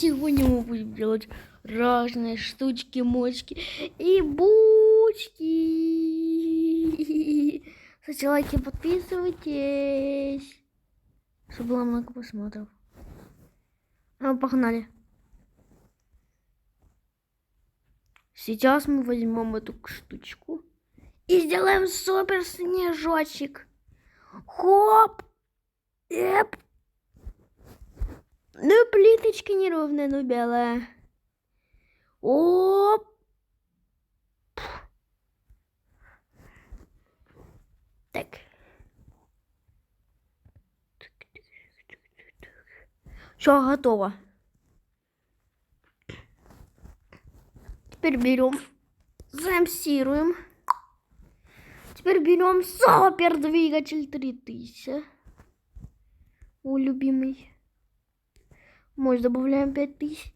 Сегодня мы будем делать разные штучки, мочки и бучки. Ставьте лайки, подписывайтесь, чтобы было много просмотров. Ну, погнали. Сейчас мы возьмем эту штучку и сделаем супер снежочек. Хоп! Эп! Ну, плиточка неровная, но белая. Оп! Так. Все, готово. Теперь берем, замсируем. Теперь берем супер двигатель 3000. Мой любимый. Может, добавляем 5000.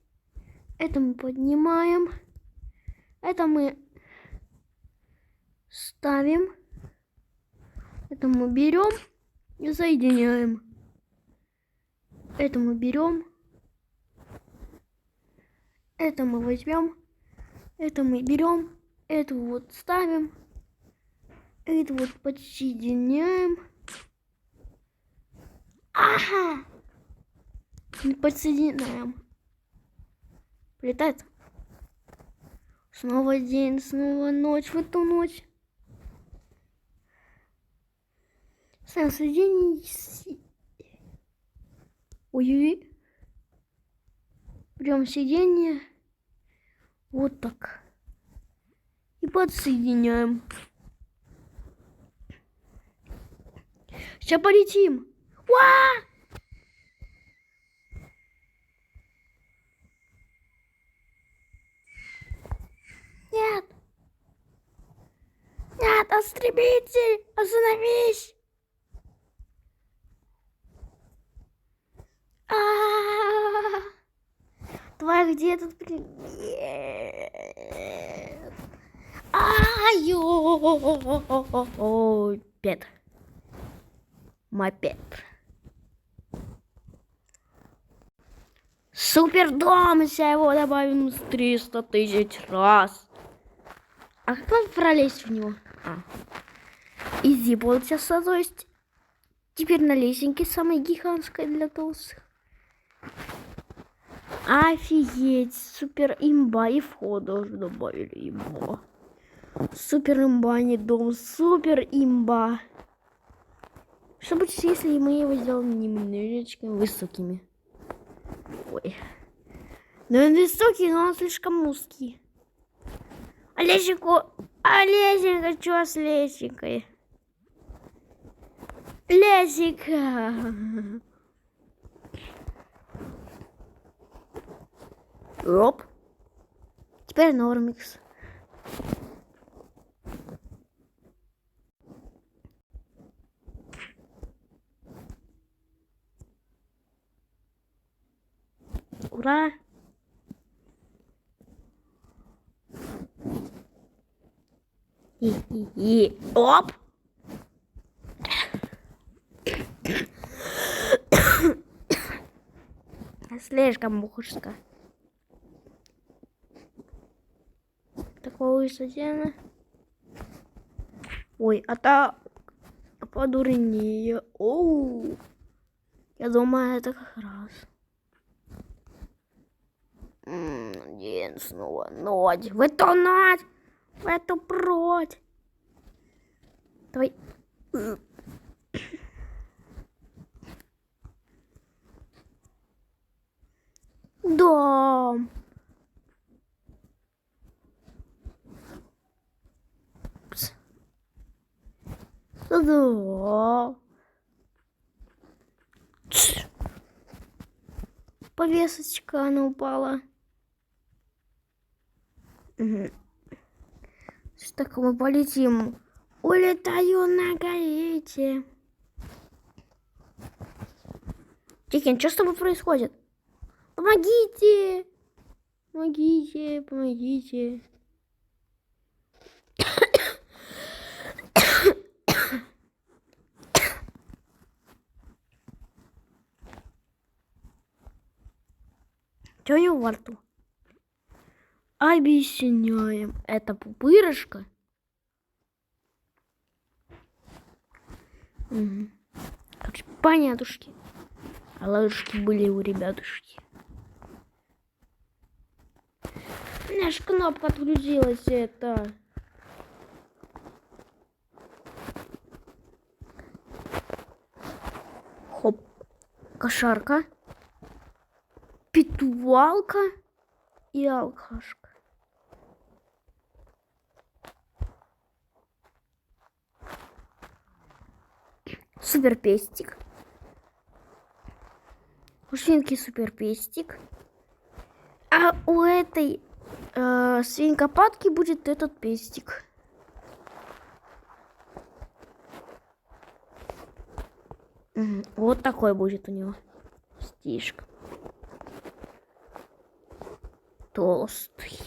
Это мы поднимаем. Это мы ставим. Это мы берем и соединяем. Это мы берем. Это мы возьмем. Это мы берем. Это вот ставим. Это вот подсоединяем. Ага! Подсоединяем. Прилетает. Снова день, снова ночь. В эту ночь. Сам соединить. Ой-ой-ой. Прям сиденье. Вот так. И подсоединяем. Сейчас полетим. Уа! Нет. Нет, истребитель, остановись. Тварь, где тут привет? Ой, пет. Мопед. Супер дом, сейчас его добавим с 300 000 раз. А как нам пролезть в него? Изи получается, то есть теперь на лесенке самой гигантской для толстых. Офигеть, супер имба, и вход тоже добавили имба. Супер имба, не дом, супер имба. Что будет, если мы его сделаем немножечко высокими? Ой. Ну он высокий, но он слишком узкий. Лесенка, что с лесенкой? Лесенка. Оп. Теперь нормикс. Ура! И оп! Слишком мухушка. Такого высотена. Ой, а та подурнее. Оу. Я думаю, это как раз. День снова ночь. В эту ночь. В эту прочь. Давай. Дом. Да. Повесочка, она упала. Угу. Так мы полетим. Улетаю на гаите. Тихин, что с тобой происходит? Помогите! Помогите, помогите. Что у него во рту? Объясняем. Это пупырышко. Угу. Короче, понятушки. А ладушки были у ребятушки. Наша кнопка отгрузилась это. Хоп. Кошарка. Петуалка и алкашка. Супер пестик. У свинки супер пестик. А у этой свинкопатки будет этот пестик. Вот такой будет у него стишка. Толстый.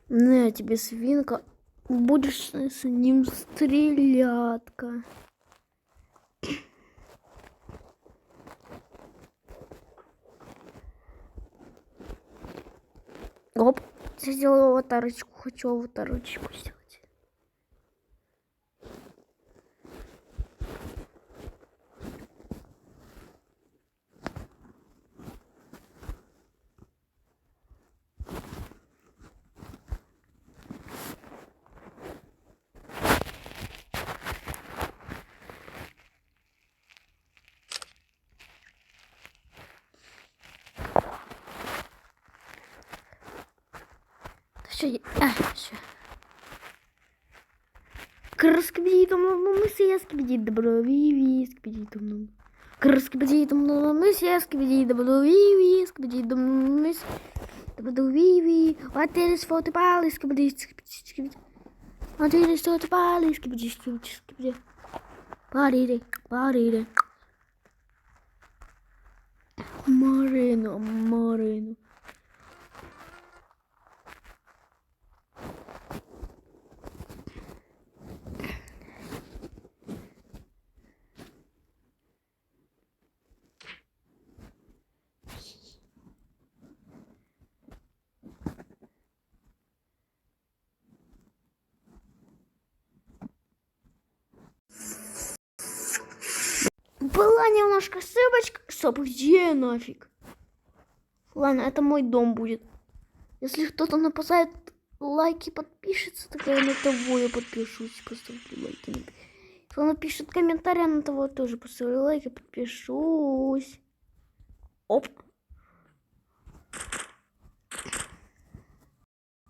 На тебе, свинка, будешь с ним стрелятка. Оп, сделала аватарочку, хочу аватарочку сделать. Все. Краскобеди там мы скибиди добро виви скибиди там. Краскобеди там мы скибиди добро виви скибиди там мы добро виви. Вот это фото пали скибиди скибиди. Вот это фото пали скибиди скибиди. Парире. Марину. Была немножко ошибочка. Стоп, где нафиг? Ладно, это мой дом будет. Если кто-то написает лайки, подпишется, тогда я на того я подпишусь, поставлю лайки. Если он напишет комментарий, на того тоже поставлю лайк и подпишусь. Оп.